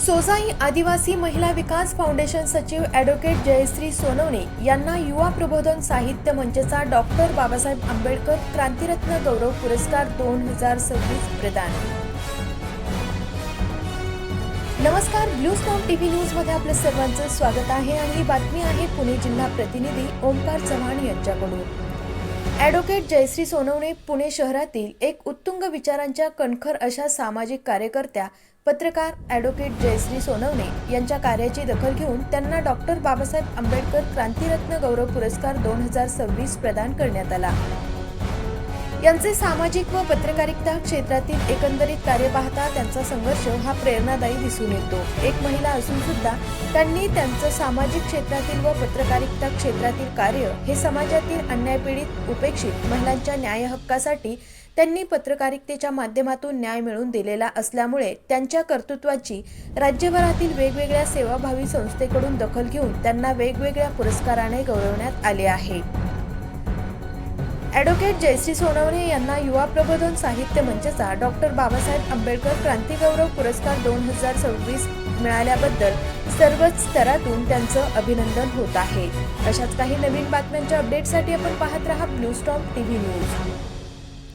सोसाई आदिवासी महिला विकास फाउंडेशन सचिव ॲडव्होकेट जयश्री सोनवणे यांना युवा प्रबोधन साहित्य मंचचा डॉक्टर बाबासाहेब आंबेडकर क्रांतिरत्न गौरव पुरस्कार 2026 प्रदान। नमस्कार, ब्लू स्टॉम टीव्ही न्यूज मध्ये आपले सर्वांचं स्वागत आहे आणि ही बातमी आहे पुणे जिल्हा प्रतिनिधी ओमकार चव्हाण यांच्याकडून। ॲडव्होकेट जयश्री सोनवणे पुणे शहरातील एक उत्तुंग विचारांच्या कणखर अशा सामाजिक कार्यकर्त्या पत्रकार ॲडव्होकेट जयश्री सोनवणे यांच्या कार्याची दखल घेऊन त्यांना डॉक्टर बाबासाहेब आंबेडकर क्रांतिरत्न गौरव पुरस्कार 2026 प्रदान करण्यात आला। यांचे सामाजिक व पत्रकारिता क्षेत्रातील एकंदरीत कार्य पाहता त्यांचा संघर्ष हा प्रेरणादायी दिसून येतो। एक महिला असून सुद्धा त्यांनी त्यांचं सामाजिक क्षेत्रातील व पत्रकारिता क्षेत्रातील कार्य हे समाजातील अन्यायपीडित उपेक्षित महिलांच्या न्याय हक्कासाठी त्यांनी पत्रकारितेच्या माध्यमातून न्याय मिळवून दिलेला असल्यामुळे त्यांच्या कर्तृत्वाची राज्यभरातील वेगवेगळ्या सेवाभावी संस्थेकडून दखल घेऊन त्यांना वेगवेगळ्या पुरस्काराने गौरवण्यात आले आहे। ॲडव्होकेट जयश्री सोनवणे यांना युवा प्रबोधन साहित्य मंचचा डॉक्टर बाबासाहेब आंबेडकर क्रांतिगौरव पुरस्कार 2026 मिळाल्याबद्दल सर्वच स्तरातून त्यांचं अभिनंदन होत आहे। अशाच काही नवीन बातम्यांच्या अपडेटसाठी आपण पाहत रहा ब्लू स्टॉम टीव्ही न्यूज।